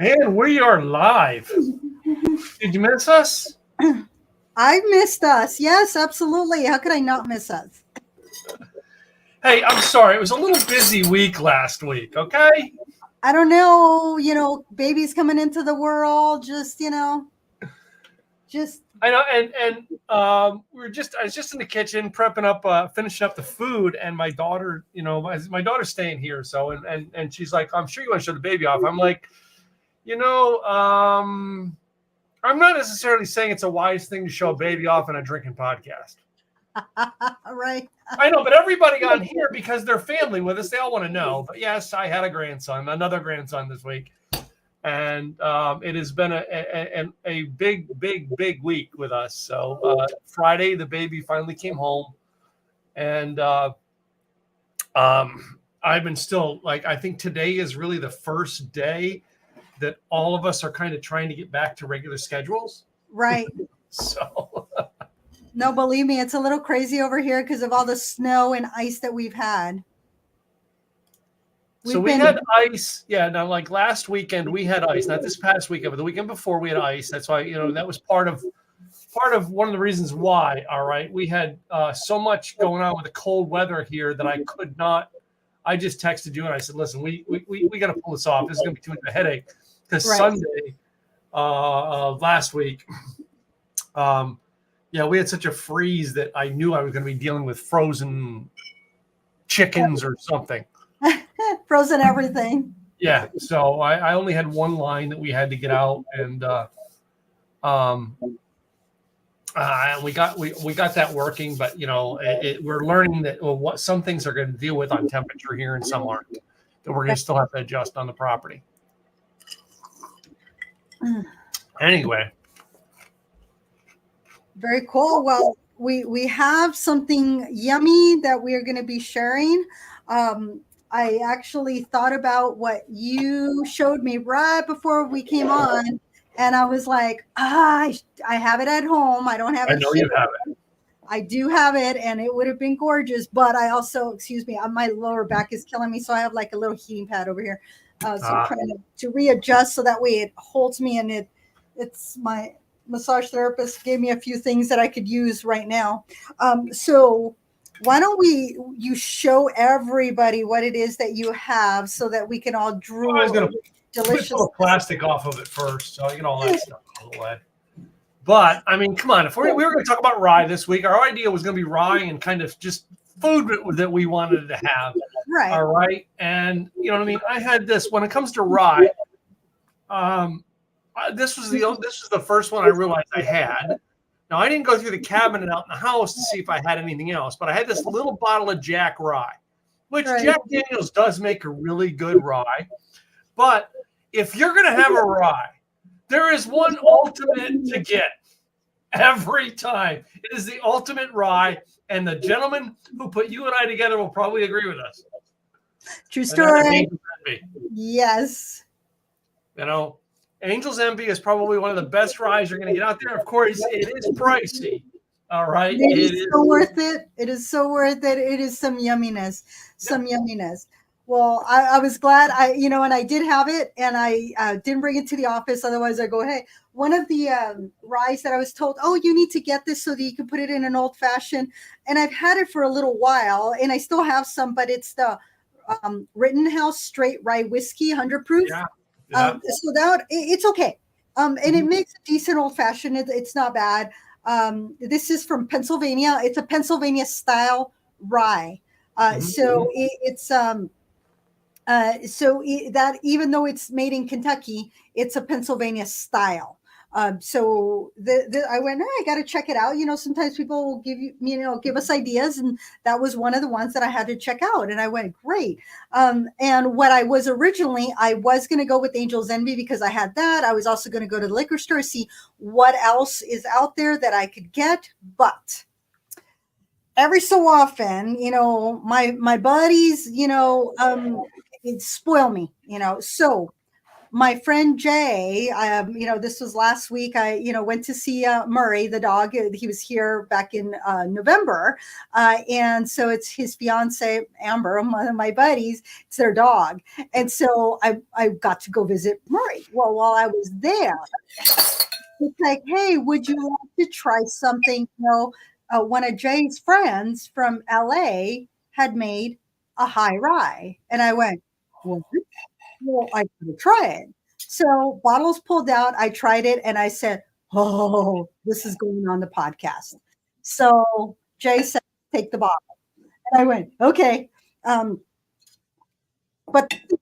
And we are live. Did you miss us? I missed us. Yes, absolutely. How could I not miss us? Hey, I'm sorry. It was a little busy week last week, okay? I don't know, babies coming into the world, just I know, and I was just in the kitchen prepping up, finishing up the food, and my daughter, my daughter's staying here, so and she's like, I'm sure you want to show the baby off. I'm like, you know, I'm not necessarily saying it's a wise thing to show a baby off in a drinking podcast. right. I know, but everybody on here, because they're family with us, they all want to know. But yes, I had another grandson this week. And it has been a big week with us. So Friday, the baby finally came home. And I've been still, like, I think today is really the first day that all of us are kind of trying to get back to regular schedules. Right. So... No, believe me, it's a little crazy over here because of all the snow and ice that we've had. We had ice. Yeah, now like last weekend we had ice. Not this past weekend, but the weekend before we had ice. That's why, that was part of one of the reasons why. All right, we had so much going on with the cold weather here that I could not. I just texted you and I said, "Listen, we got to pull this off. This is going to be too much of a headache." Because Sunday, last week, we had such a freeze that I knew I was going to be dealing with frozen chickens or something. Frozen everything. Yeah, so I only had one line that we had to get out, and we got that working. But we're learning that what some things are going to deal with on temperature here, and some aren't. That we're going to still have to adjust on the property. Anyway. Very cool. Well, we have something yummy that we are going to be sharing. I actually thought about what you showed me right before we came on, and I was like, I have it at home. I don't have it. I know you have it. I do have it, and it would have been gorgeous. But I also, my lower back is killing me, so I have like a little heating pad over here. So I'm trying to readjust so that way it holds me, and it's my massage therapist gave me a few things that I could use right now. So why don't you show everybody what it is that you have so that we can all drool. I was going to put the plastic off of it first, so I get all that stuff out of the way. But I mean, come on, if we were going to talk about rye this week, our idea was going to be rye and kind of just food that we wanted to have. Right. All right. And you know what I mean? I had this when it comes to rye. This was the first one I realized I had. Now, I didn't go through the cabinet out in the house to see if I had anything else, but I had this little bottle of Jack Rye, which Jack Daniels does make a really good rye. But if you're going to have a rye, there is one ultimate to get every time. It is the ultimate rye, and the gentleman who put you and I together will probably agree with us. True story. Yes. Angel's Envy is probably one of the best ryes you're going to get out there. Of course, it is pricey. All right. It is so worth it. It is so worth it. It is some yumminess. Yumminess. Well, I was glad and I did have it, and I didn't bring it to the office. Otherwise I go, hey, one of the ryes that I was told, oh, you need to get this so that you can put it in an old fashioned. And I've had it for a little while, and I still have some, but it's the Rittenhouse straight rye whiskey, 100 proof. Yeah. So that it's okay. And it makes a decent old fashioned. It's not bad. This is from Pennsylvania. It's a Pennsylvania style rye. So that even though it's made in Kentucky, it's a Pennsylvania style. So I went, I got to check it out. Sometimes people will give us ideas. And that was one of the ones that I had to check out. And I went, great. And what I was originally, I was going to go with Angel's Envy because I had that. I was also going to go to the liquor store, see what else is out there that I could get. But every so often, my buddies, it spoil me, so my friend Jay, this was last week. I, went to see Murray, the dog. He was here back in November. And so it's his fiance, Amber, one of my buddies. It's their dog. And so I got to go visit Murray. Well, while I was there, it's like, hey, would you like to try something? One of Jay's friends from LA had made a high rye. And I went, what? Well, I could try it. So bottles pulled out. I tried it and I said, oh, this is going on the podcast. So Jay said, take the bottle. And I went, okay. But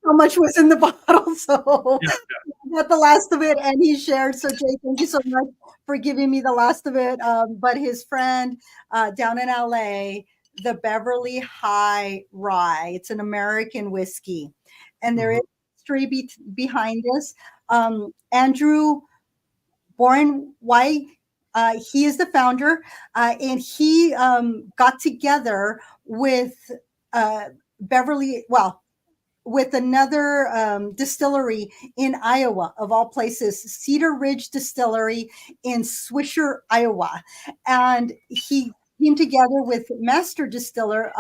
how much was in the bottle? So I got the last of it and he shared. So Jay, thank you so much for giving me the last of it. But his friend down in LA, the Beverly High Rye, it's an American whiskey. And there is history behind this. Andrew Boren White, he is the founder, and he got together with with another distillery in Iowa, of all places, Cedar Ridge Distillery in Swisher, Iowa. And he came together with master distiller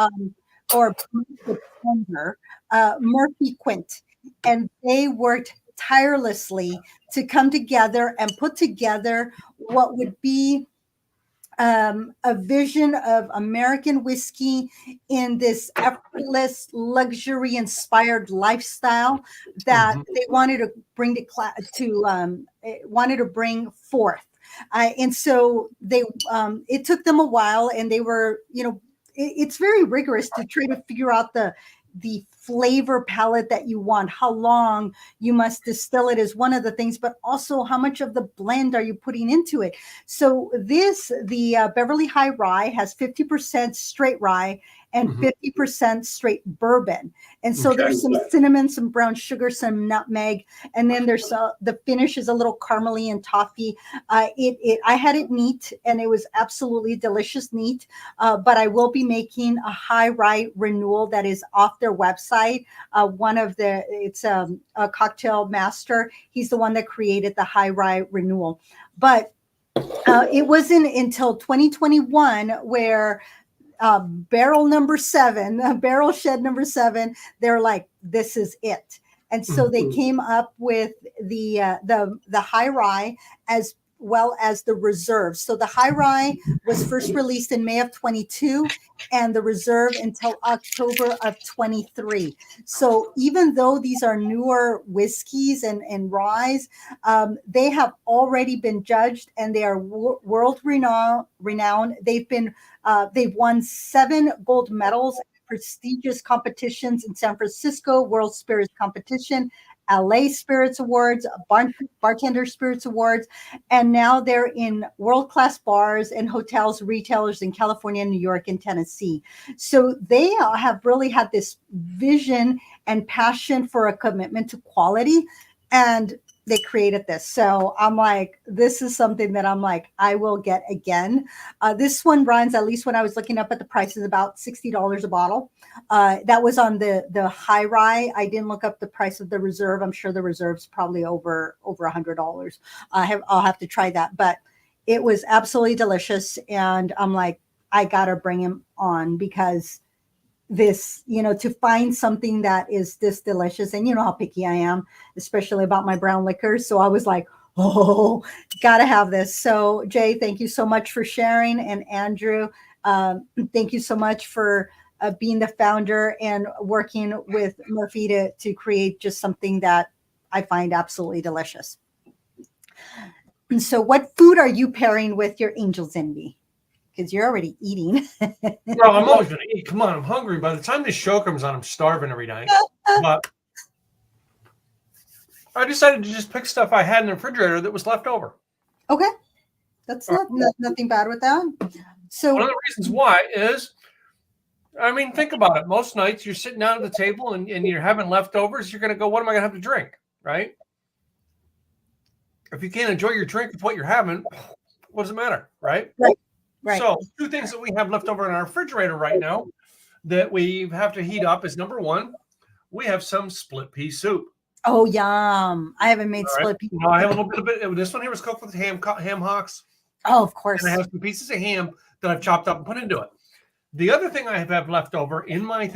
Murphy Quint. And they worked tirelessly to come together and put together what would be a vision of American whiskey in this effortless, luxury-inspired lifestyle that they wanted to bring bring forth. And so it took them a while, and they were, it's very rigorous to try to figure out the flavor palette that you want, how long you must distill it is one of the things, but also how much of the blend are you putting into it. So the Beverly High Rye has 50% straight rye and 50% straight bourbon. And so there's some cinnamon, some brown sugar, some nutmeg, and then there's the finish is a little caramely and toffee. I had it neat, and it was absolutely delicious neat. But I will be making a high rye renewal that is off their website. It's a cocktail master. He's the one that created the high rye renewal. But it wasn't until 2021 where barrel shed number 7, they're like, this is it. And so they came up with the high rye as well as the reserve. So the high rye was first released in May of 22 and the reserve until October of 23. So even though these are newer whiskeys and ryes, they have already been judged and they are world renowned. They've won 7 gold medals, prestigious competitions in San Francisco, World Spirits Competition, LA Spirits Awards, Bartender Spirits Awards, and now they're in world-class bars and hotels, retailers in California, New York, and Tennessee. So they have really had this vision and passion for a commitment to quality, and they created this. So I'm like, this is something that I'm like, I will get again. This one runs, at least when I was looking up at the prices, about $60 a bottle. That was on the high rye. I didn't look up the price of the reserve. I'm sure the reserve's probably over $100. I'll have to try that, but it was absolutely delicious. And I'm like, I gotta bring him on because this, to find something that is this delicious, and you know how picky I am, especially about my brown liquors. So I was like, oh, gotta have this. So Jay, thank you so much for sharing. And Andrew, thank you so much for being the founder and working with Murphy to create just something that I find absolutely delicious. And so what food are you pairing with your Angel's Envy? Because you're already eating. No, I'm always going to eat. Come on, I'm hungry. By the time this show comes on, I'm starving every night. But I decided to just pick stuff I had in the refrigerator that was left over. Okay. That's nothing bad with that. So one of the reasons why is, I mean, think about it. Most nights you're sitting down at the table and you're having leftovers. You're going to go, what am I going to have to drink? Right? If you can't enjoy your drink with what you're having, what does it matter? Right? Right. So 2 things that we have left over in our refrigerator right now that we have to heat up is, number 1, we have some split pea soup. Oh, yum. I haven't made All right. split pea. Now I have a little bit of it. This one here was cooked with ham hocks, Oh, of and I course. have some pieces of ham that I've chopped up and put into it. The other thing I have left over in my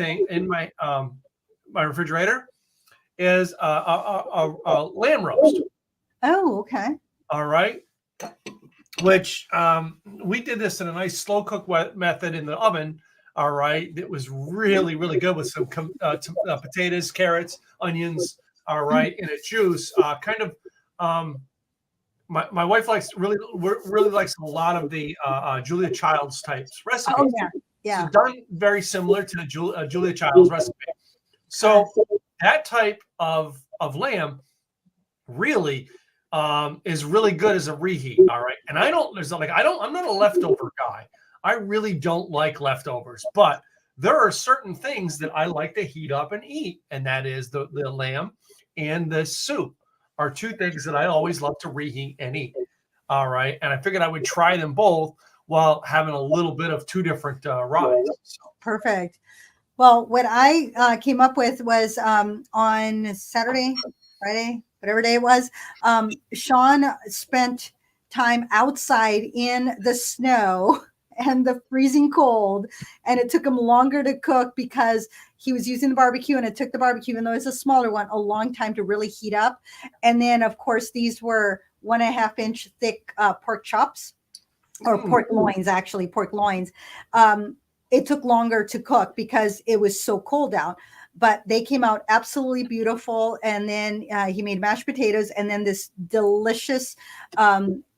my refrigerator is a lamb roast. Oh, okay. All right, which we did this in a nice slow cook method in the oven. All right, it was really really good with some potatoes, carrots, onions. All right, in a juice, kind of. My wife really likes a lot of the Julia Child's types Oh, recipes. yeah. So Yeah. done very similar to the Julia Child's recipe. So that type of lamb really is really good as a reheat. All right, and I'm not a leftover guy. I really don't like leftovers, but there are certain things that I like to heat up and eat, and that is the lamb and the soup are two things that I always love to reheat and eat. All right, and I figured I would try them both while having a little bit of two different ryes. So. Perfect. Well, what I came up with was on Saturday, Friday, whatever day it was, Sean spent time outside in the snow and the freezing cold. And it took him longer to cook because he was using the barbecue, and it took the barbecue, even though it's a smaller one, a long time to really heat up. And then, of course, these were 1.5-inch thick pork chops. Or pork loins, actually, pork loins. It took longer to cook because it was so cold out, but they came out absolutely beautiful. And then he made mashed potatoes and then this delicious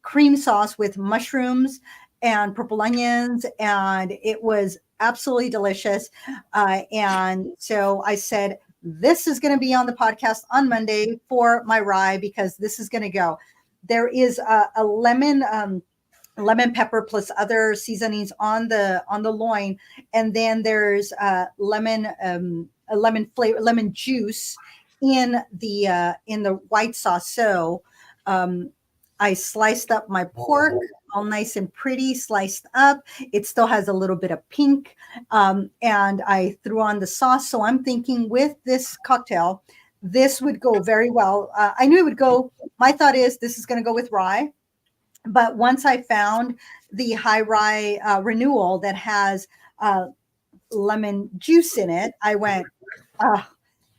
cream sauce with mushrooms and purple onions. And it was absolutely delicious. And so I said, this is going to be on the podcast on Monday for my rye because this is going to go. There is a lemon pepper plus other seasonings on the loin, and then there's lemon juice in the white sauce. So I sliced up my pork all nice and pretty, sliced up. It still has a little bit of pink, and I threw on the sauce. So I'm thinking with this cocktail, this would go very well. I knew it would go. My thought is this is going to go with rye. But once I found the high rye renewal that has lemon juice in it, I went,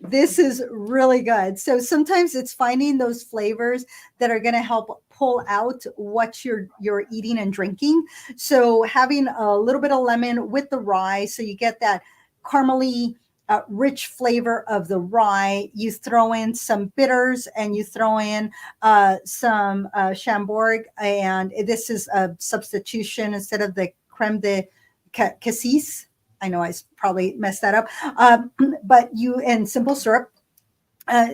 this is really good. So sometimes it's finding those flavors that are going to help pull out what you're eating and drinking. So having a little bit of lemon with the rye, so you get that caramely, rich flavor of the rye. You throw in some bitters and you throw in some Chambord, and this is a substitution instead of the creme de cassis. I know I probably messed that up, but and simple syrup.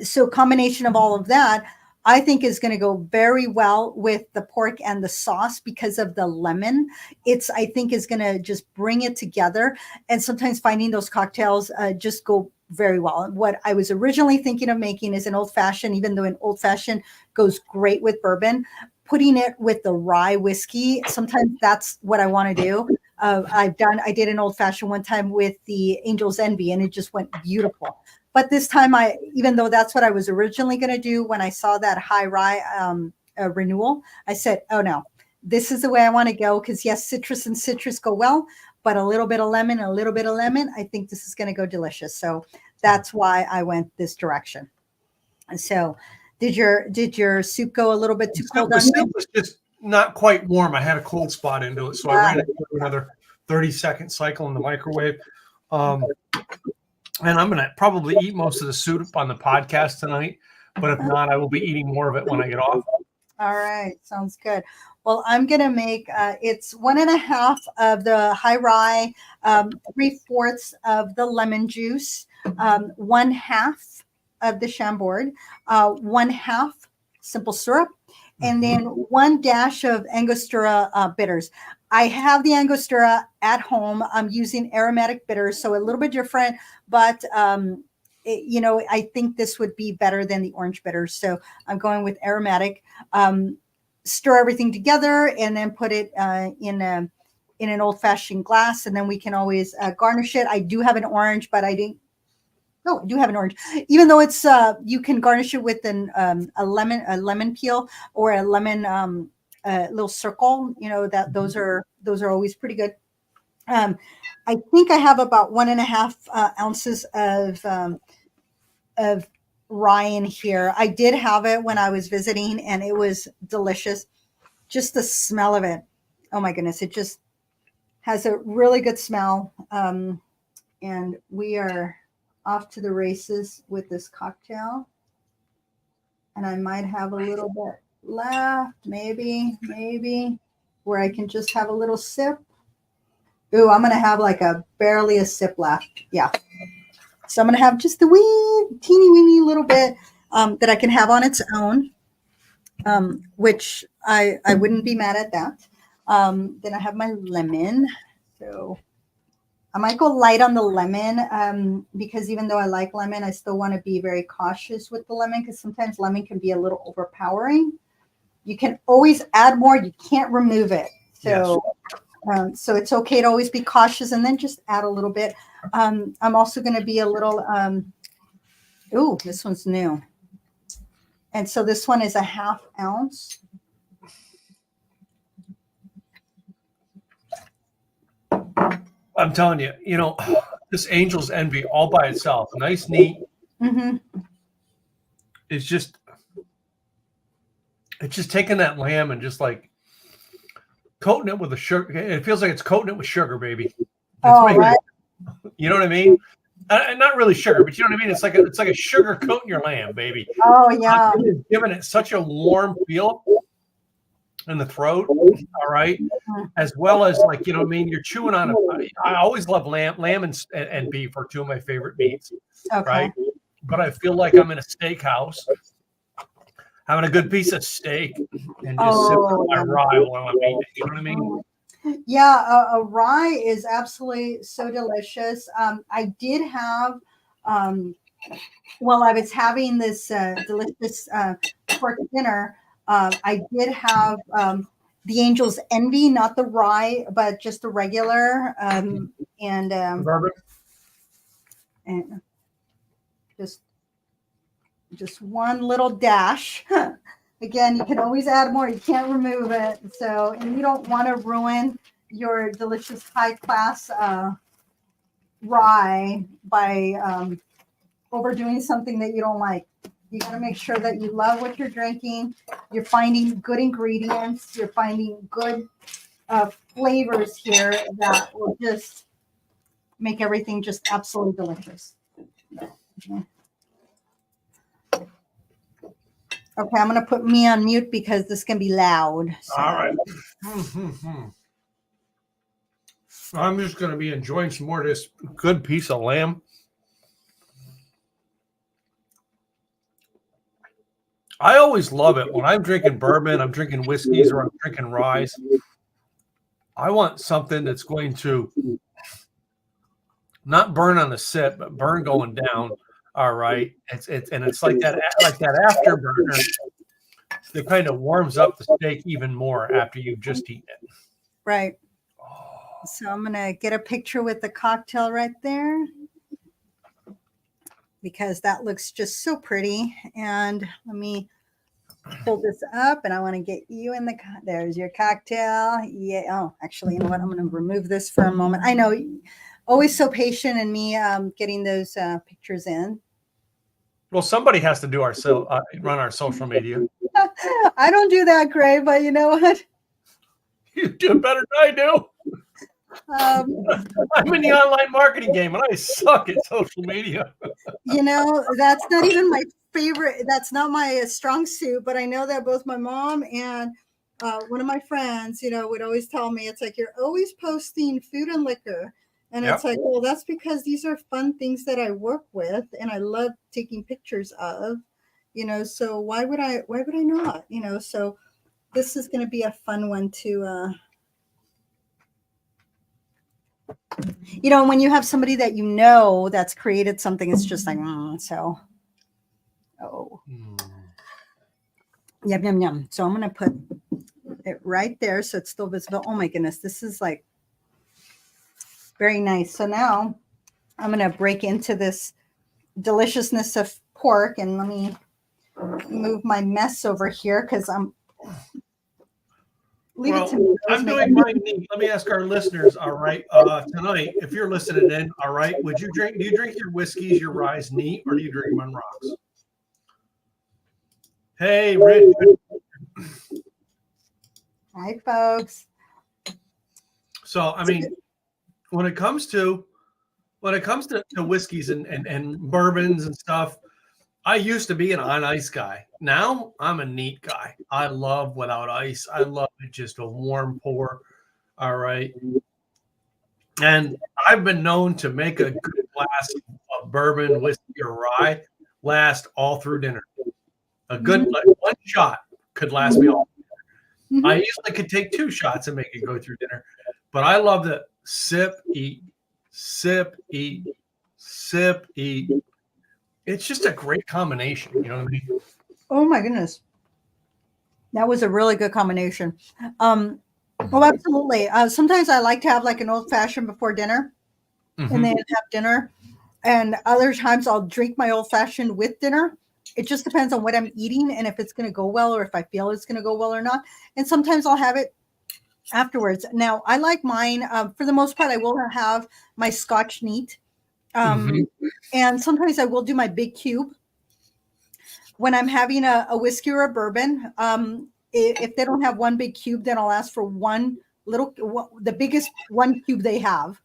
So combination of all of that, I think is going to go very well with the pork and the sauce because of the lemon. I think is going to just bring it together. And sometimes finding those cocktails just go very well. What I was originally thinking of making is an old fashioned, even though an old fashioned goes great with bourbon, putting it with the rye whiskey. Sometimes that's what I want to do. I did an old fashioned one time with the Angel's Envy, and it just went beautiful. But this time, even though that's what I was originally going to do, when I saw that high rye renewal, I said, oh no, this is the way I want to go. Because yes, citrus and citrus go well, but a little bit of lemon, I think this is going to go delicious. So that's why I went this direction. And so did your soup go a little bit too cold? The soup was just not quite warm. I had a cold spot into it, so I ran it through another 30-second cycle in the microwave. And I'm going to probably eat most of the soup on the podcast tonight. But if not, I will be eating more of it when I get off. All right. Sounds good. Well, I'm going to make it's 1.5 of the high rye, 3/4 of the lemon juice, 1/2 of the Chambord, 1/2 simple syrup, and then 1 dash of Angostura bitters. I have the Angostura at home. I'm using aromatic bitters, so a little bit different, but I think this would be better than the orange bitters. So I'm going with aromatic. Stir everything together and then put it in an old-fashioned glass, and then we can always garnish it. I do have an orange, but I didn't Oh, I do have an orange. Even though it's you can garnish it with a lemon peel or a lemon little circle. You know that those are always pretty good. Um, I think I have about 1.5 ounces of rye in here. I did have it when I was visiting, and it was delicious. Just the smell of it. Oh my goodness, it just has a really good smell. And we are off to the races with this cocktail. And I might have a little bit left, maybe, where I can just have a little sip. Ooh, I'm going to have like barely a sip left. Yeah. So I'm going to have just a teeny weeny little bit that I can have on its own, which I wouldn't be mad at that. Then I have my lemon. So I might go light on the lemon because even though I like lemon, I still want to be very cautious with the lemon because sometimes lemon can be a little overpowering. You can always add more. You can't remove it. So, yes. So it's okay to always be cautious and then just add a little bit. I'm also going to be a little, ooh, this one's new. And so this one is a 1/2 ounce. I'm telling you, you know, this Angel's Envy all by itself, nice, neat. Mm-hmm. It's just taking that lamb and just like coating it with a sugar. It feels like it's coating it with sugar, baby. Right. You know what I mean? And not really sugar, but you know what I mean? It's like a sugar coating your lamb, baby. Oh yeah. Giving it such a warm feel in the throat. All right. As well as like, you know what I mean? You're chewing on I always love lamb and beef are two of my favorite meats. Okay. Right. But I feel like I'm in a steakhouse having a good piece of steak and just sipping my rye while I'm eating it. You know what I mean? Yeah, a rye is absolutely so delicious. I did have, while I was having this delicious pork dinner, I did have the Angel's Envy, not the rye, but just the regular, and just one little dash. Again, you can always add more. You can't remove it. So, and you don't want to ruin your delicious high class rye by overdoing something that you don't like. You got to make sure that you love what you're drinking. You're finding good ingredients. You're finding good flavors here that will just make everything just absolutely delicious. Okay, I'm going to put me on mute because this can be loud. So. All right. I'm just going to be enjoying some more of this good piece of lamb. I always love it when I'm drinking bourbon, I'm drinking whiskeys, or I'm drinking ryes. I want something that's going to not burn on the sip, but burn going down. All right. It's like that afterburner that kind of warms up the steak even more after you've just eaten it. Right. So I'm going to get a picture with the cocktail right there because that looks just so pretty. And let me pull this up and I want to get you in there's your cocktail. Yeah. Oh, actually, you know what? I'm going to remove this for a moment. I know, always so patient in me getting those pictures in. Well, somebody has to do run our social media. I don't do that, Gray, but you know what? You do better than I do. I'm in the online marketing game and I suck at social media. You know, that's not even my favorite. That's not my strong suit, but I know that both my mom and one of my friends, you know, would always tell me, it's like, you're always posting food and liquor. And it's like, well, that's because these are fun things that I work with and I love taking pictures of, you know, so why would I not, you know, so this is going to be a fun one to, you know, when you have somebody that you know that's created something, it's just like, so, yum, yum, yum. So I'm going to put it right there so it's still visible. Oh my goodness, this is like very nice. So now I'm going to break into this deliciousness of pork. And let me move my mess over here because I'm. Leave it to me. I'm doing mine neat. Let me ask our listeners. All right, tonight, if you're listening in, all right, do you drink your whiskeys, your ryes neat, or do you drink them on rocks? Hey, Rich. Hi, folks. So, I mean, when it comes to whiskeys and bourbons and stuff, I used to be an on ice guy. Now I'm a neat guy. I love without ice. I love it just a warm pour. All right. And I've been known to make a good glass of bourbon, whiskey, or rye last all through dinner. A good one shot could last me all. I usually could take 2 shots and make it go through dinner. But I love to sip, eat, sip, eat, sip, eat. It's just a great combination. You know what I mean? Oh my goodness. That was a really good combination. Oh, absolutely. Sometimes I like to have like an old fashioned before dinner and then have dinner. And other times I'll drink my old fashioned with dinner. It just depends on what I'm eating and if it's going to go well or if I feel it's going to go well or not. And sometimes I'll have it afterwards. Now, I like mine. For the most part, I will have my Scotch neat. And sometimes I will do my big cube when I'm having a whiskey or a bourbon. If they don't have one big cube, then I'll ask for the biggest one cube they have,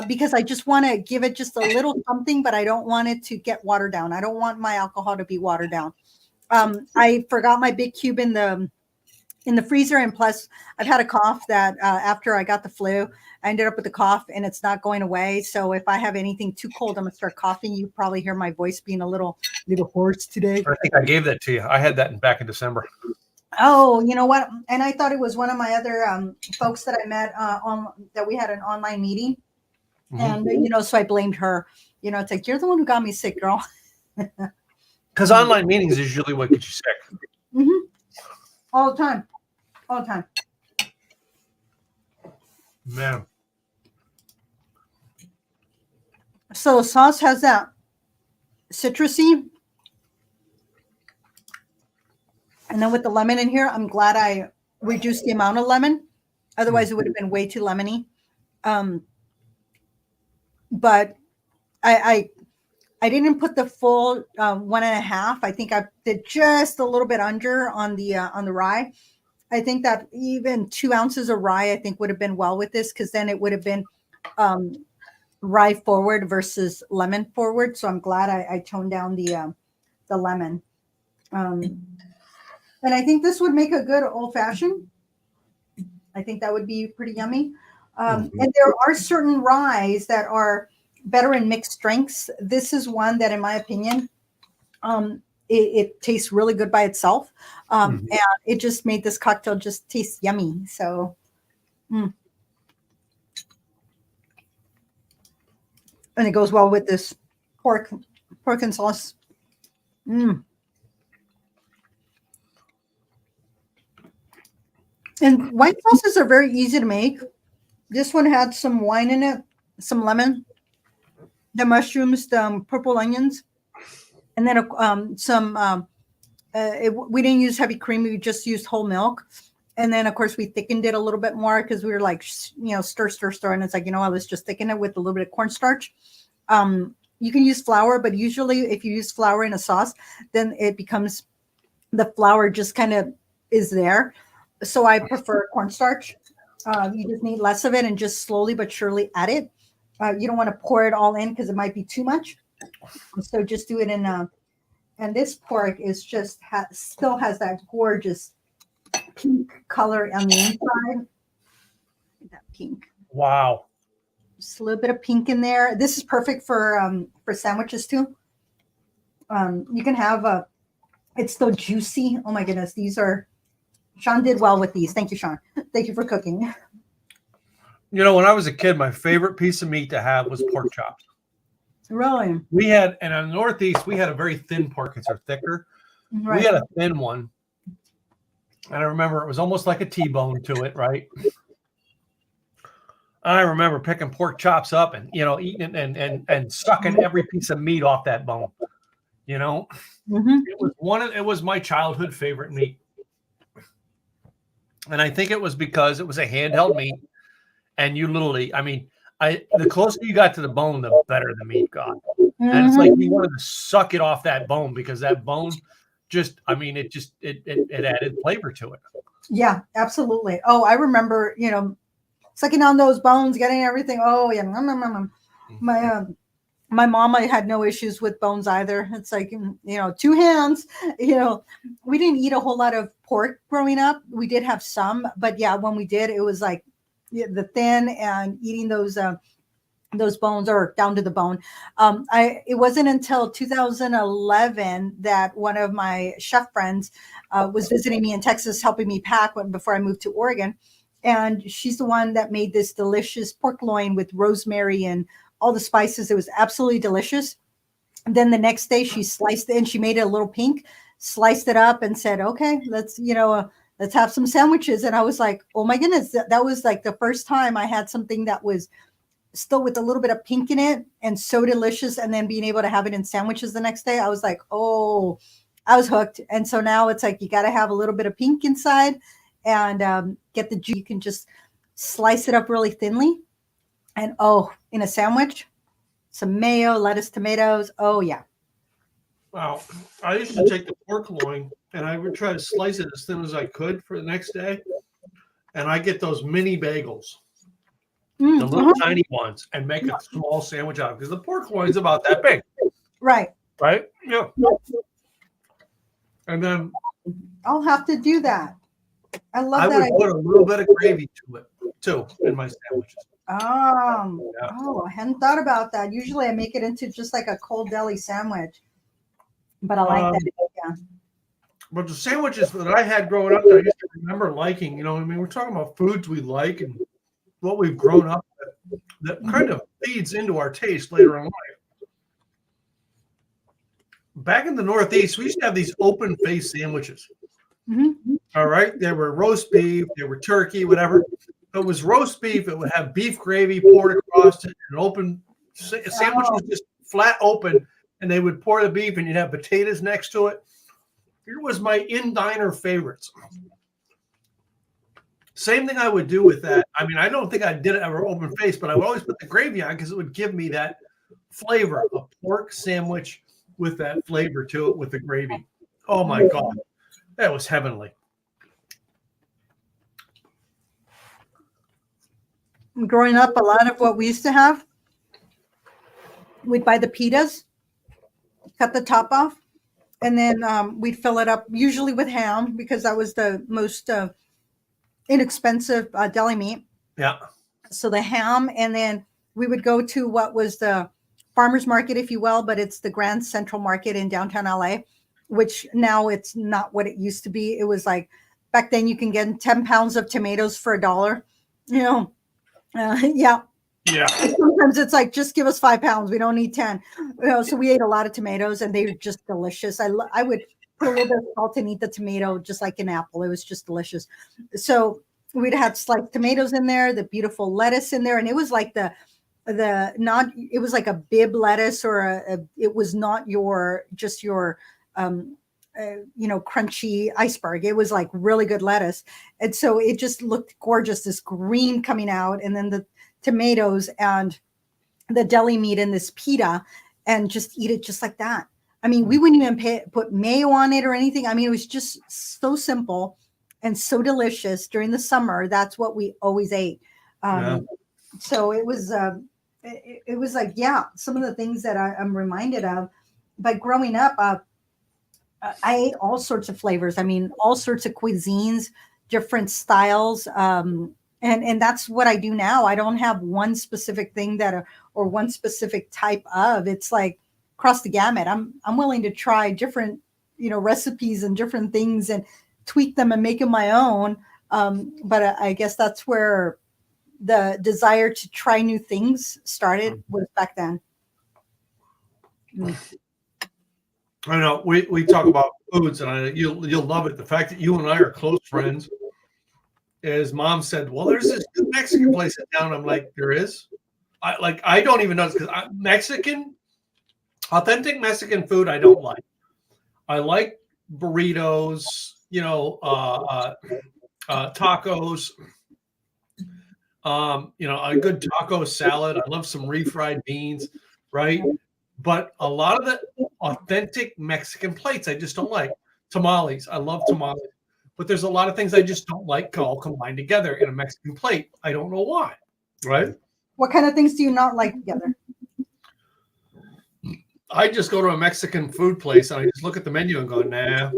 because I just want to give it just a little something, but I don't want it to get watered down. I don't want my alcohol to be watered down. I forgot my big cube in the freezer, and plus I've had a cough that after I got the flu, I ended up with a cough and it's not going away. So if I have anything too cold, I'm gonna start coughing. You probably hear my voice being a little hoarse today. I think I gave that to you. I had that back in December. Oh, you know what? And I thought it was one of my other folks that I met that we had an online meeting, and so I blamed her. It's like, you're the one who got me sick, girl. Because online meetings is usually what gets you sick. All the time. Man. So the sauce has that citrusy. And then with the lemon in here, I'm glad I reduced the amount of lemon. Otherwise, it would have been way too lemony. But I didn't put the full 1.5. I think I did just a little bit under on the rye. I think that even 2 ounces of rye, I think, would have been well with this, because then it would have been rye forward versus lemon forward. So I'm glad I toned down the lemon. And I think this would make a good old fashioned. I think that would be pretty yummy. And there are certain ryes that are better in mixed strengths. This is one that, in my opinion, it tastes really good by itself. And it just made this cocktail just taste yummy. So, and it goes well with this pork and sauce. And white sauces are very easy to make. This one had some wine in it, some lemon, the mushrooms, the purple onions, and then we didn't use heavy cream. We just used whole milk. And then, of course, we thickened it a little bit more because we were like, stir. And it's like, let's just thicken it with a little bit of cornstarch. You can use flour, but usually if you use flour in a sauce, then it becomes, the flour just kind of is there. So I prefer cornstarch. You just need less of it and just slowly but surely add it. You don't want to pour it all in because it might be too much. So just do it in and this pork is just still has that gorgeous pink color on the inside. That pink. Wow. Just a little bit of pink in there. This is perfect for sandwiches too. You can have it's still juicy. Oh my goodness, Sean did well with these. Thank you, Sean. Thank you for cooking. When I was a kid, my favorite piece of meat to have was pork chops. Really? And in the Northeast, we had a very thin pork. It's thicker. Right. We had a thin one. And I remember it was almost like a T-bone to it, right? I remember picking pork chops up and, eating it and sucking every piece of meat off that bone. Mm-hmm. It was my childhood favorite meat. And I think it was because it was a handheld meat. And you literally, the closer you got to the bone, the better the meat got. And it's like you wanted to suck it off that bone because that bone it added flavor to it. Yeah, absolutely. Oh, I remember, sucking on those bones, getting everything. Oh yeah. My mom, I had no issues with bones either. It's like, 2 hands, we didn't eat a whole lot of pork growing up. We did have some, but yeah, when we did, it was like the thin and eating those bones or down to the bone. It wasn't until 2011 that one of my chef friends was visiting me in Texas, helping me pack before I moved to Oregon. And she's the one that made this delicious pork loin with rosemary and all the spices. It was absolutely delicious. And then the next day she sliced it and she made it a little pink, sliced it up and said, okay, let's have some sandwiches. And I was like, oh my goodness, that was like the first time I had something that was still with a little bit of pink in it and so delicious. And then being able to have it in sandwiches the next day, I was like, oh, I was hooked. And so now it's like, you got to have a little bit of pink inside and get the juice. You can just slice it up really thinly. And in a sandwich, some mayo, lettuce, tomatoes. Oh yeah. Wow. I used to take the pork loin and I would try to slice it as thin as I could for the next day. And I get those mini bagels, the little tiny ones, and make a small sandwich out of it because the pork loin is about that big. Right. Right? Yeah. And then I'll have to do that. I love that. I would put a little bit of gravy to it too in my sandwiches. Oh, I hadn't thought about that. Usually I make it into just like a cold deli sandwich, but I like that. Yeah. But the sandwiches that I had growing up that I used to remember liking, we're talking about foods we like and what we've grown up with that kind of feeds into our taste later in life. Back in the Northeast, we used to have these open face sandwiches. Mm-hmm. All right. They were roast beef, they were turkey, whatever. If it was roast beef, it would have beef gravy poured across it. An open sandwich was just flat open, and they would pour the beef, and you'd have potatoes next to it. It was my in-diner favorites. Same thing I would do with that. I don't think I did it ever open face, but I would always put the gravy on because it would give me that flavor, a pork sandwich with that flavor to it with the gravy. Oh my God. That was heavenly. Growing up, a lot of what we used to have, we'd buy the pitas, cut the top off, and then we'd fill it up usually with ham because that was the most inexpensive deli meat. Yeah. So the ham, and then we would go to what was the farmer's market, if you will, but it's the Grand Central Market in downtown LA, which now it's not what it used to be. It was like back then you can get 10 pounds of tomatoes for $1. Yeah. Sometimes it's like, just give us 5 pounds. We don't need 10. So we ate a lot of tomatoes and they were just delicious. I would put a little bit of salt and eat the tomato just like an apple. It was just delicious. So we'd have sliced tomatoes in there, the beautiful lettuce in there. And it was like it was like a bib lettuce or it was not your crunchy iceberg. It was like really good lettuce. And so it just looked gorgeous, this green coming out, and then the tomatoes and the deli meat in this pita, and just eat it just like that. We wouldn't even put mayo on it or anything. It was just so simple and so delicious during the summer. That's what we always ate. So it was like, some of the things that I'm reminded of by growing up. I ate all sorts of flavors. All sorts of cuisines, different styles. And that's what I do now. I don't have one specific thing or one specific type of. It's like across the gamut. I'm willing to try different, recipes and different things and tweak them and make them my own. But I guess that's where the desire to try new things started, was back then. I know we talk about foods, and you'll love it. The fact that you and I are close friends is Mom said, well, there's this new Mexican place in town. I'm like, there is? I don't even know, because authentic Mexican food I don't like. I like burritos, tacos, a good taco salad. I love some refried beans, right? But a lot of the authentic Mexican plates I just don't like. Tamales, I love tamales. But there's a lot of things I just don't like all combined together in a Mexican plate. I don't know why, right? What kind of things do you not like together? I just go to a Mexican food place and I just look at the menu and go, nah,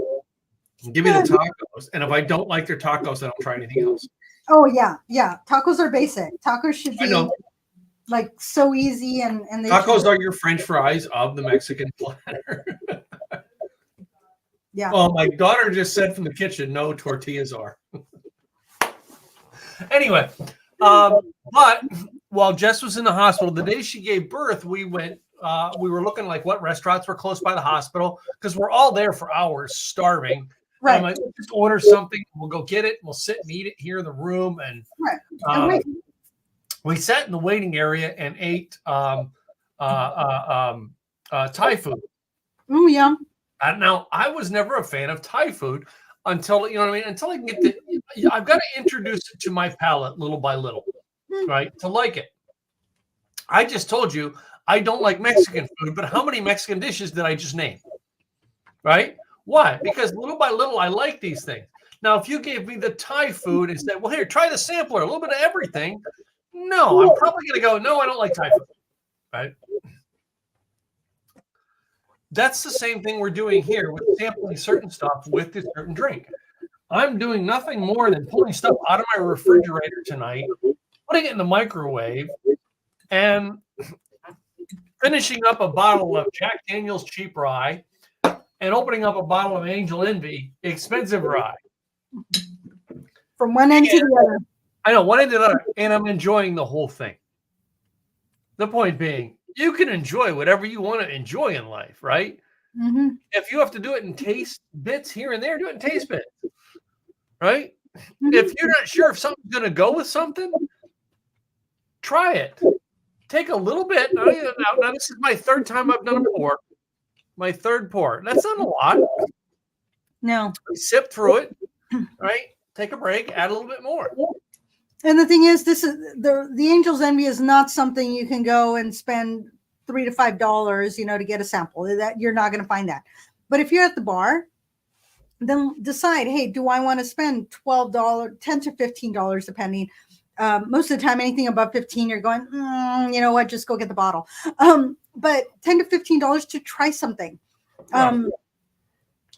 give me the tacos. And if I don't like their tacos, I don't try anything else. Oh, yeah. Yeah. Tacos are basic. Tacos should be like so easy. And tacos are your French fries of the Mexican platter. Yeah. Oh, my daughter just said from the kitchen, no, tortillas are. Anyway, but while Jess was in the hospital, the day she gave birth, we went, we were looking like what restaurants were close by the hospital, because we're all there for hours starving. Right. I'm like, just order something. We'll go get it. We'll sit and eat it here in the room. And we sat in the waiting area and ate Thai food. Oh, yeah. Now, I was never a fan of Thai food until, until I can get I've got to introduce it to my palate little by little, right? To like it. I just told you I don't like Mexican food, but how many Mexican dishes did I just name? Right? Why? Because little by little, I like these things. Now, if you gave me the Thai food and said, well, here, try the sampler, a little bit of everything. No, I'm probably going to go, no, I don't like Thai food. Right? That's the same thing we're doing here with sampling certain stuff with a certain drink. I'm doing nothing more than pulling stuff out of my refrigerator tonight, putting it in the microwave, and finishing up a bottle of Jack Daniel's cheap rye and opening up a bottle of Angel Envy expensive rye. From one end to the other. I know, one end to the other, and I'm enjoying the whole thing. The point being, you can enjoy whatever you want to enjoy in life, right? Mm-hmm. If you have to do it in taste bits here and there, do it in taste bits, right? Mm-hmm. If you're not sure if something's going to go with something, try it. Take a little bit. Now, this is my third time I've done a pour. My third pour. That's not a lot. No. Sip through it, right? Take a break. Add a little bit more. And the thing is, this is the Angel's Envy is not something you can go and spend $3 to $5, to get a sample. That you're not going to find that. But if you're at the bar, then decide, hey, do I want to spend $12, $10 to $15, depending. Most of the time, anything above 15, you're going, you know what, just go get the bottle. But $10 to $15 to try something. And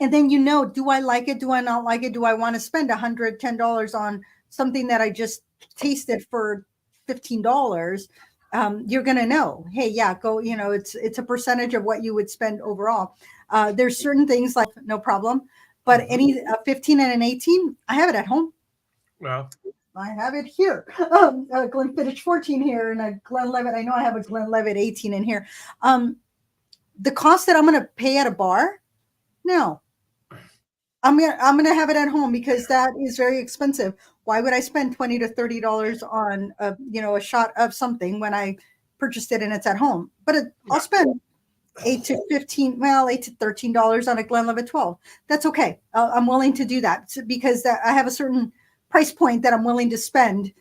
then, do I like it? Do I not like it? Do I want to spend $110 on something that I just tasted for $15? You're going to know, hey, yeah, go, it's a percentage of what you would spend overall. There's certain things like no problem, but any 15 and an 18, I have it at home. Well, I have it here. A Glenfiddich 14 here and a Glenlivet. I know I have a Glenlivet 18 in here. The cost that I'm going to pay at a bar, no. I'm gonna have it at home because that is very expensive. Why would I spend $20 to $30 on a shot of something when I purchased it and it's at home? But I'll spend $8 to $13 on a Glenlivet 12. That's okay. I'm willing to do that because I have a certain price point that I'm willing to spend.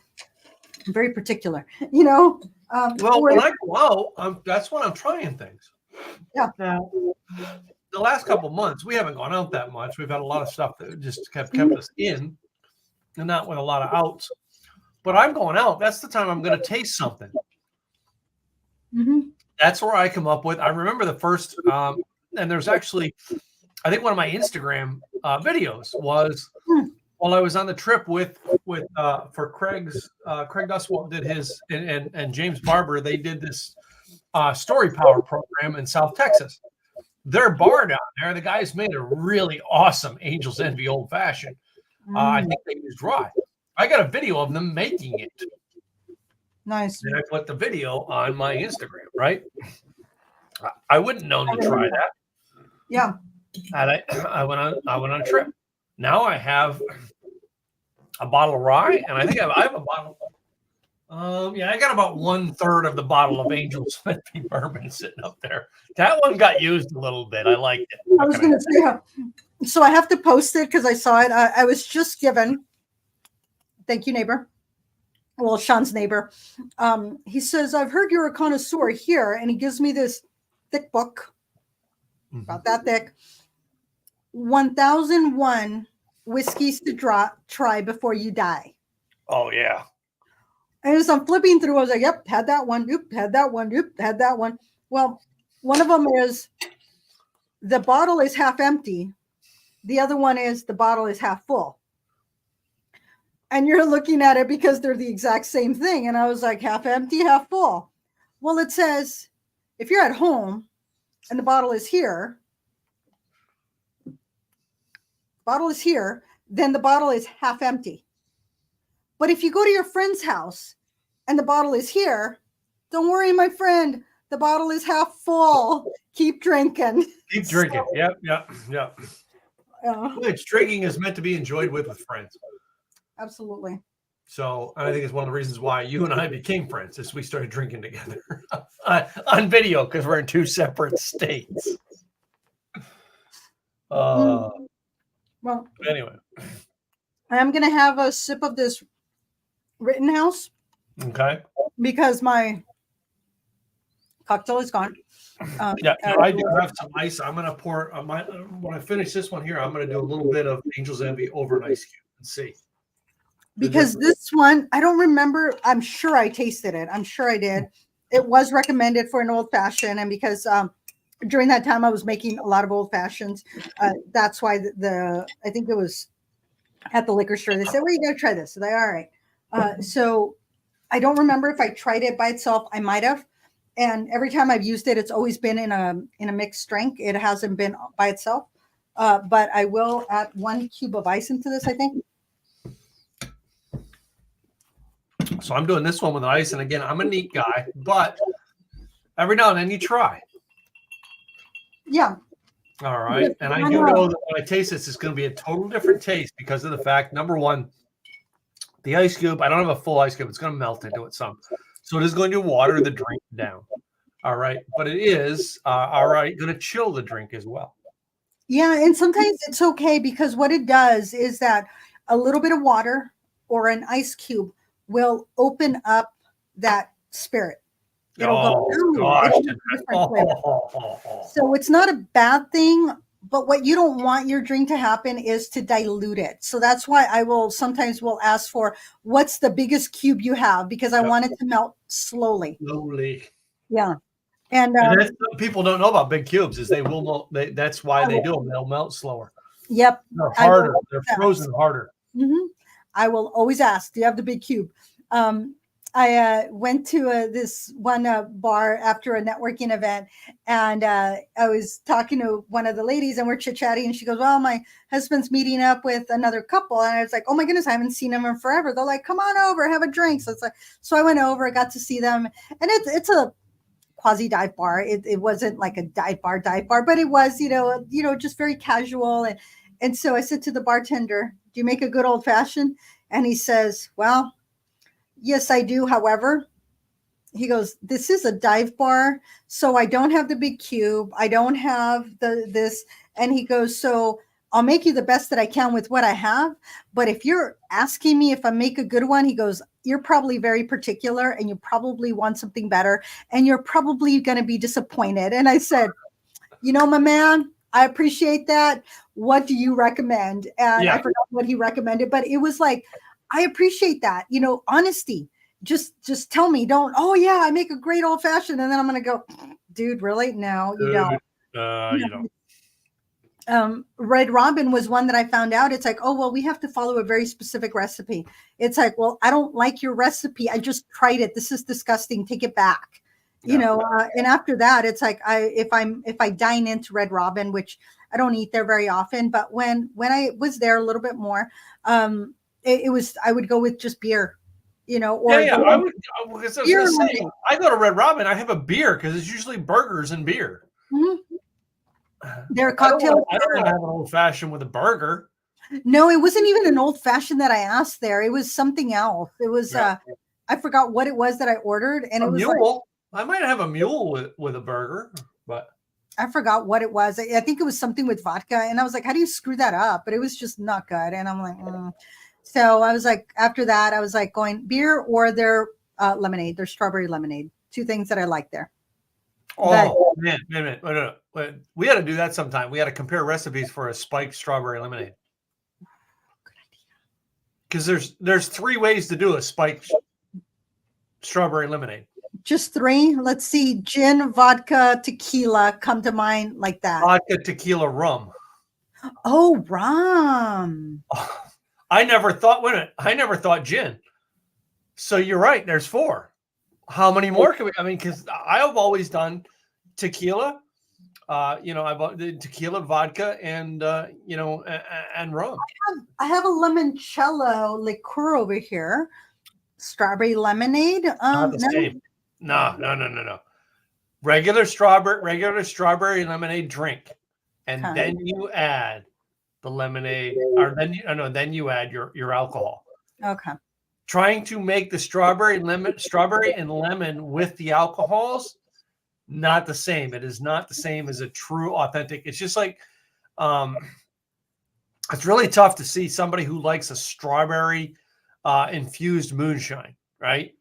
I'm very particular, Well, when I go out, that's when I'm trying things. Yeah. The last couple of months, we haven't gone out that much. We've had a lot of stuff that just kept us in and not with a lot of outs. But I'm going out. That's the time I'm going to taste something. Mm-hmm. That's where I come up with. I remember the first, and there's actually, I think one of my Instagram videos was while I was on the trip for Craig Duswalt did his, and James Barber, they did this Story Power program in South Texas. Their bar down there, the guys made a really awesome Angel's Envy Old Fashioned. I think they used rye. I got a video of them making it. Nice. And I put the video on my Instagram, right? I wouldn't know to try that. Yeah. And I went on a trip. Now I have a bottle of rye, and I think I have a bottle. Yeah, I got about 1/3 of the bottle of Angel Smith bourbon sitting up there. That one got used a little bit. I liked it. I was going to say, so I have to post it because I saw it. I was just given. Thank you, neighbor. Well, Sean's neighbor. He says, I've heard you're a connoisseur here. And he gives me this thick book, about that thick. 1001 whiskeys to try before you die. Oh, yeah. And as I'm flipping through, I was like, yep, had that one. Yep, had that one. Yep, had that one. Well, one of them is the bottle is half empty. The other one is the bottle is half full. And you're looking at it because they're the exact same thing. And I was like, half empty, half full. Well, it says, if you're at home and the bottle is here, then the bottle is half empty. But if you go to your friend's house and the bottle is here, don't worry, my friend, the bottle is half full. Keep drinking. Keep drinking. Yep. Which drinking is meant to be enjoyed with friends. Absolutely. So I think it's one of the reasons why you and I became friends is we started drinking together on video because we're in two separate states. Well, anyway, I'm going to have a sip of this Rittenhouse. Okay. Because my cocktail is gone. I do have some ice. I'm going to pour when I finish this one here, I'm going to do a little bit of Angel's Envy over an ice cube and see. Because this one, I don't remember. I'm sure I tasted it. I'm sure I did. It was recommended for an old fashioned. And because during that time I was making a lot of old fashions, that's why I think it was at the liquor store. They said, well, you got to try this. So they, all right. So I don't remember if I tried it by itself. I might have. And every time I've used it, it's always been in a mixed drink. It hasn't been by itself. But I will add 1 cube of ice into this, I think. So I'm doing this one with ice. And again, I'm a neat guy, but every now and then you try. Yeah. All right. And I do know that when I taste this, it's going to be a total different taste because of the fact, number one, the ice cube, I don't have a full ice cube. It's going to melt into it some. So it is going to water the drink down. All right. But it is, going to chill the drink as well. Yeah. And sometimes it's okay because what it does is that a little bit of water or an ice cube will open up that spirit. It'll So it's not a bad thing, but what you don't want your drink to happen is to dilute it. So that's why I will sometimes ask for what's the biggest cube you have because I want it to melt slowly. Yeah. And that's what people don't know about big cubes is they will melt. That's why they do them. They'll melt slower. Yep. They're harder. They're frozen harder. Mm-hmm. I will always ask, do you have the big cube? I went to this one bar after a networking event, and I was talking to one of the ladies, and we're chit-chatting, and she goes, well, my husband's meeting up with another couple. And I was like, oh my goodness, I haven't seen them in forever. They're like, come on over, have a drink. So it's like, so I went over, I got to see them, and it's a quasi dive bar. It wasn't like a dive bar, but it was, just very casual. And so I said to the bartender, do you make a good old fashioned? And he says, well, yes, I do. However, he goes, this is a dive bar. So I don't have the big cube. I don't have this. And he goes, so I'll make you the best that I can with what I have. But if you're asking me if I make a good one, he goes, you're probably very particular and you probably want something better. And you're probably going to be disappointed. And I said, my man, I appreciate that. What do you recommend? And I forgot what he recommended, but it was like, I appreciate that, honesty. Just tell me, don't, oh yeah, I make a great old fashioned. And then I'm going to go, dude, really? No, you don't. You don't. Red Robin was one that I found out. It's like, oh, well, we have to follow a very specific recipe. It's like, well, I don't like your recipe. I just tried it. This is disgusting. Take it back. And after that, it's like if I dine into Red Robin, which I don't eat there very often, but when I was there a little bit more, it was, I would go with just beer, or I would, because I was going to say, I go to Red Robin, I have a beer because it's usually burgers and beer. Mm-hmm. They're a cocktail. I don't have an old fashioned with a burger. No, it wasn't even an old fashioned that I asked there. It was something else. It was Yeah. I forgot what it was that I ordered, and A it was mule. I might have a mule with a burger, but I forgot what it was. I think it was something with vodka, and I was like, "How do you screw that up?" But it was just not good, and I'm like, So I was like, after that, I was like, going beer or their lemonade, their strawberry lemonade, two things that I like there. oh man, wait a minute. Wait. We got to do that sometime. We got to compare recipes for a spiked strawberry lemonade. Because there's 3 ways to do a spiked strawberry lemonade. Just 3. Let's see. Gin, vodka, tequila come to mind like that. Vodka, tequila, rum. Oh, rum. Oh, I never thought gin. So you're right. There's 4. How many more can we? I mean, because I have always done tequila. I bought the tequila, vodka, and and rum. I have a limoncello liqueur over here. Strawberry lemonade. Not the same. No. Regular strawberry lemonade drink, and then you add the lemonade, or then you add your alcohol. Okay. Trying to make the strawberry and lemon with the alcohols, not the same. It is not the same as a true authentic. It's just like, it's really tough to see somebody who likes a strawberry infused moonshine, right?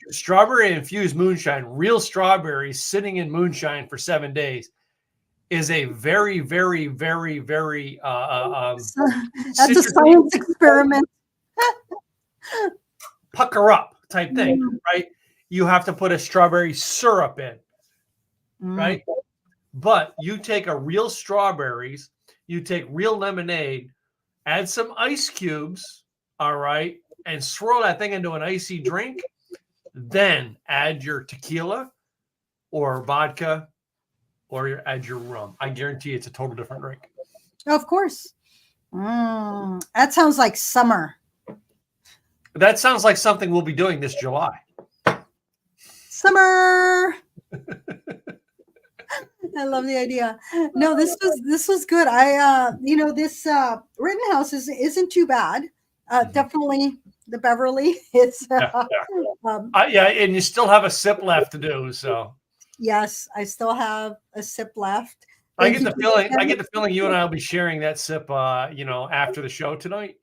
Strawberry infused moonshine, real strawberries sitting in moonshine for 7 days is a very, very, very, very that's a science experiment. Pucker up type thing, right? You have to put a strawberry syrup in, right? But you take a real strawberries, you take real lemonade, add some ice cubes, all right, and swirl that thing into an icy drink. Then add your tequila or vodka, or add your rum. I guarantee it's a total different drink. Of course. That sounds like summer. That sounds like something we'll be doing this July. Summer. I love the idea. No, this was good. This Rittenhouse isn't too bad. Definitely the Beverly. It's and you still have a sip left to do. So yes, I still have a sip left. I get the feeling you and I will be sharing that sip after the show tonight.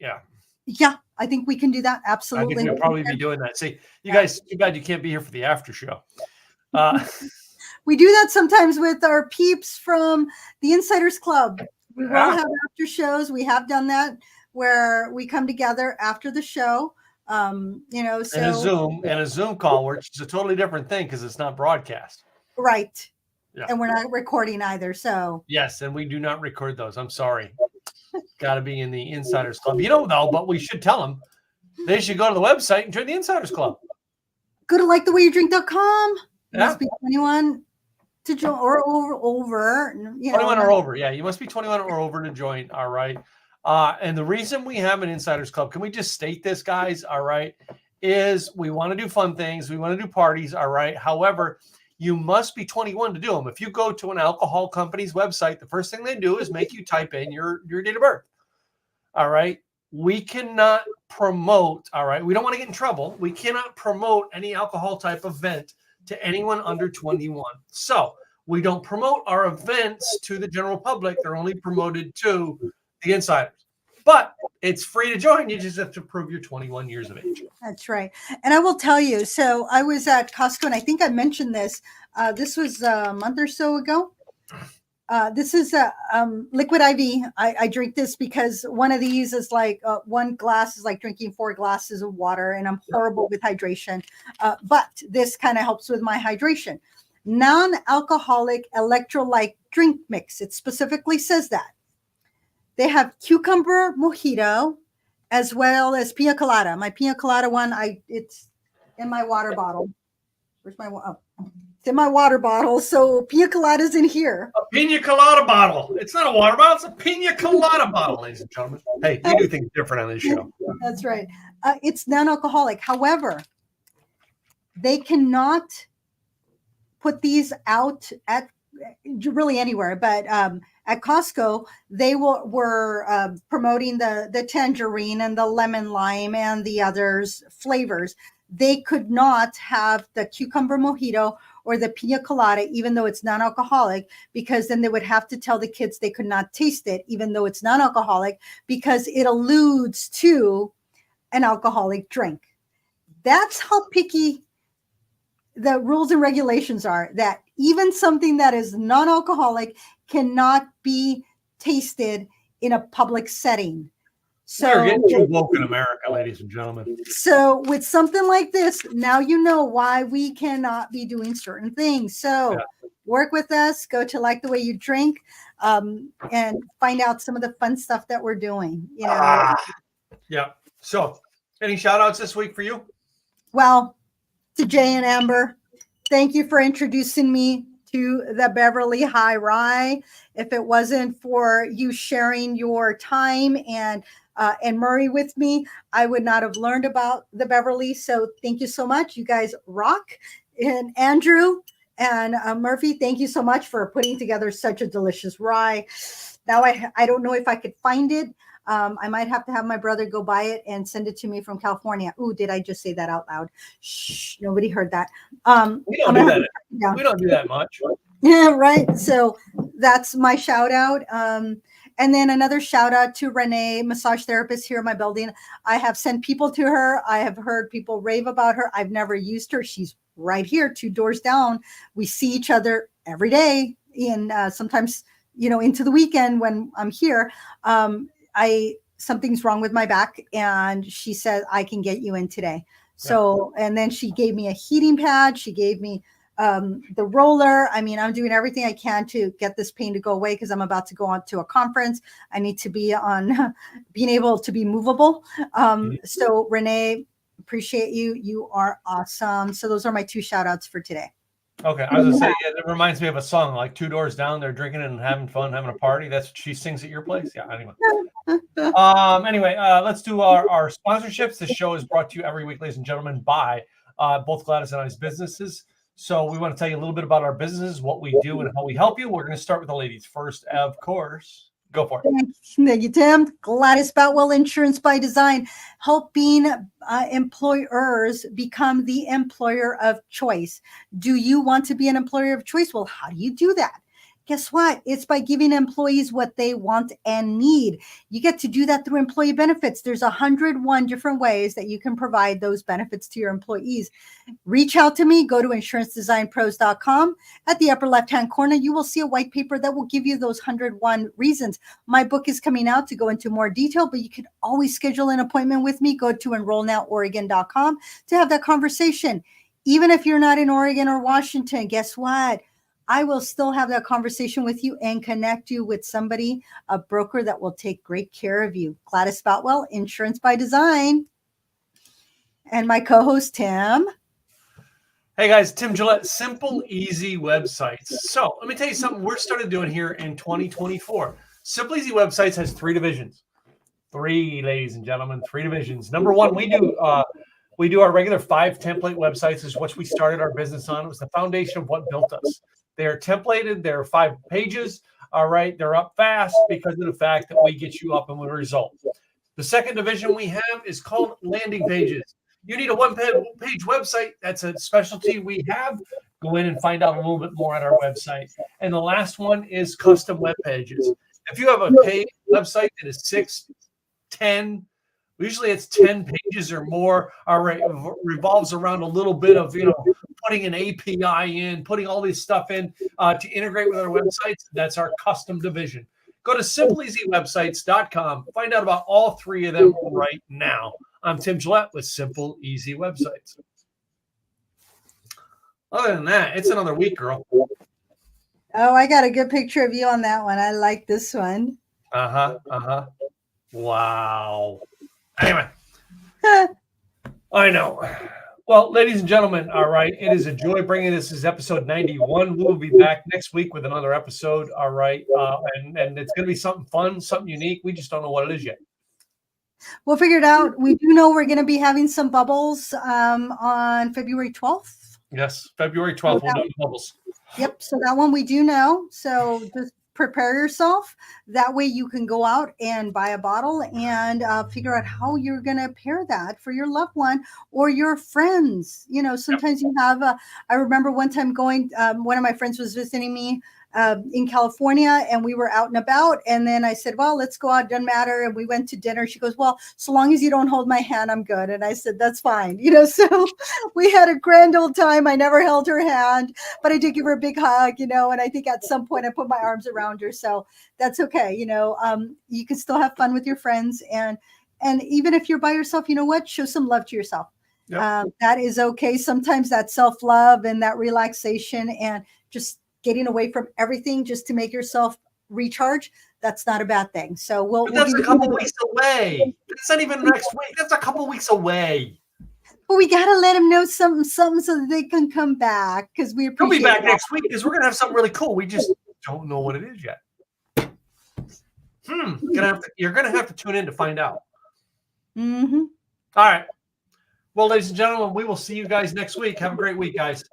Yeah, I think we can do that. Absolutely. I think we'll probably be doing that. See, you guys, too bad you can't be here for the after show. We do that sometimes with our peeps from the Insiders Club. We will have after shows. We have done that where we come together after the show. And a Zoom call, which is a totally different thing because it's not broadcast. Right. Yeah. And we're not recording either. So yes, and we do not record those. I'm sorry. Got to be in the Insiders Club. You don't know, but we should tell them. They should go to the website and join the Insiders Club. Go to likethewayyoudrink.com. Yeah. Must be 21 to join or over. 21 or over. Yeah, you must be 21 or over to join. All right. And the reason we have an Insiders Club, can we just state this, guys? All right, is we want to do fun things. We want to do parties. All right. However, you must be 21 to do them. If you go to an alcohol company's website, the first thing they do is make you type in your date of birth. All right. We cannot promote. All right. We don't want to get in trouble. We cannot promote any alcohol type event to anyone under 21. So we don't promote our events to the general public. They're only promoted to the insiders. But it's free to join. You just have to prove you're 21 years of age. That's right. And I will tell you, so I was at Costco, and I think I mentioned this. This was a month or so ago. This is a liquid IV. I drink this because one of these is like one glass is like drinking 4 glasses of water, and I'm horrible with hydration. But this kind of helps with my hydration. Non-alcoholic electrolyte drink mix. It specifically says that. They have cucumber mojito as well as pina colada. My pina colada one, it's in my water bottle. Where's my it's in my water bottle. So pina colada's in here. A pina colada bottle. It's not a water bottle. It's a pina colada bottle, ladies and gentlemen. Hey, we do things different on this show. That's right. It's non-alcoholic. However, they cannot put these out at really anywhere, but at Costco, they were promoting the tangerine and the lemon lime and the others flavors. They could not have the cucumber mojito or the pina colada, even though it's non-alcoholic, because then they would have to tell the kids they could not taste it, even though it's non-alcoholic, because it alludes to an alcoholic drink. That's how picky the rules and regulations are, that even something that is non-alcoholic cannot be tasted in a public setting. So we're getting too woke in America, ladies and gentlemen. So with something like this, now you know why we cannot be doing certain things. So work with us, go to Like the Way You Drink, and find out some of the fun stuff that we're doing. Yeah. So any shout outs this week for you? Well, to Jay and Amber, thank you for introducing me to the Beverly High Rye. If it wasn't for you sharing your time and Murray with me, I would not have learned about the Beverly. So thank you so much. You guys rock. And Andrew and Murphy, thank you so much for putting together such a delicious rye. Now I don't know if I could find it. I might have to have my brother go buy it and send it to me from California. Ooh, did I just say that out loud? Shh, nobody heard that. We don't do that. We don't do that much. Yeah, right. So that's my shout out. And then another shout out to Renee, massage therapist here in my building. I have sent people to her. I have heard people rave about her. I've never used her. She's right here, 2 doors down. We see each other every day, and sometimes, into the weekend when I'm here. Something's wrong with my back, and she said, I can get you in today. So, and then she gave me a heating pad. She gave me the roller. I mean, I'm doing everything I can to get this pain to go away, because I'm about to go on to a conference. I need to be on being able to be movable. So Renee, appreciate you. You are awesome. So those are my 2 shout outs for today. Okay. I was going to say, it reminds me of a song, like 2 doors down, they're drinking and having fun, having a party. That's what she sings at your place. Yeah. Anyway. Let's do our sponsorships. This show is brought to you every week, ladies and gentlemen, by both Gladys and I's businesses. So we want to tell you a little bit about our businesses, what we do, and how we help you. We're going to start with the ladies first, of course. Go for it. Thank you, Tim. Gladys Boutwell, Insurance by Design, helping employers become the employer of choice. Do you want to be an employer of choice? Well, how do you do that? Guess what? It's by giving employees what they want and need. You get to do that through employee benefits. There's 101 different ways that you can provide those benefits to your employees. Reach out to me. Go to insurancedesignpros.com. At the upper left-hand corner, you will see a white paper that will give you those 101 reasons. My book is coming out to go into more detail, but you can always schedule an appointment with me. Go to enrollnoworegon.com to have that conversation. Even if you're not in Oregon or Washington, guess what? I will still have that conversation with you and connect you with somebody, a broker that will take great care of you. Gladys Boutwell, Insurance by Design. And my co-host, Tim. Hey guys, Tim Gillette, Simple Easy Websites. So let me tell you something we're started doing here in 2024. Simple Easy Websites has 3 divisions. 3, ladies and gentlemen, 3 divisions. Number 1, we do our regular 5 template websites, is what we started our business on. It was the foundation of what built us. They are templated. They're 5 pages. All right. They're up fast because of the fact that we get you up and with a result. The second division we have is called landing pages. You need a 1-page website. That's a specialty we have. Go in and find out a little bit more at our website. And the last one is custom web pages. If you have a paid website that is 6, 10, usually it's 10 pages or more, all right, revolves around a little bit of, putting an API in, putting all this stuff in to integrate with our websites. That's our custom division. Go to simpleeasywebsites.com. Find out about all 3 of them right now. I'm Tim Gillette with Simple Easy Websites. Other than that, it's another week, girl. Oh, I got a good picture of you on that one. I like this one. Wow. Anyway. I know. Well, ladies and gentlemen, all right, it is a joy bringing this. This is episode 91. We'll be back next week with another episode, all right, and it's going to be something fun, something unique. We just don't know what it is yet. We'll figure it out. We do know we're going to be having some bubbles on February 12th. Yes, February 12th, we'll do bubbles. Yep, so that one we do know. So just prepare yourself. That way you can go out and buy a bottle and figure out how you're going to pair that for your loved one or your friends. You know, sometimes you have I remember one time going, one of my friends was visiting me in California, and we were out and about. And then I said, well, let's go out. Doesn't matter. And we went to dinner. She goes, well, so long as you don't hold my hand, I'm good. And I said, that's fine. You know, so we had a grand old time. I never held her hand, but I did give her a big hug, you know, and I think at some point I put my arms around her. So that's okay. You know, you can still have fun with your friends. And even if you're by yourself, you know what, show some love to yourself. Yep. That is okay. Sometimes that self-love and that relaxation and just getting away from everything just to make yourself recharge, that's not a bad thing. So we'll that's a couple weeks away. It's not even next week. That's a couple weeks away. But we got to let them know something so that they can come back, because we appreciate. They'll be back next week because we're gonna have something really cool. We just don't know what it is yet. You're gonna have to tune in to find out. Mm-hmm. All right. Well, ladies and gentlemen, we will see you guys next week. Have a great week, guys.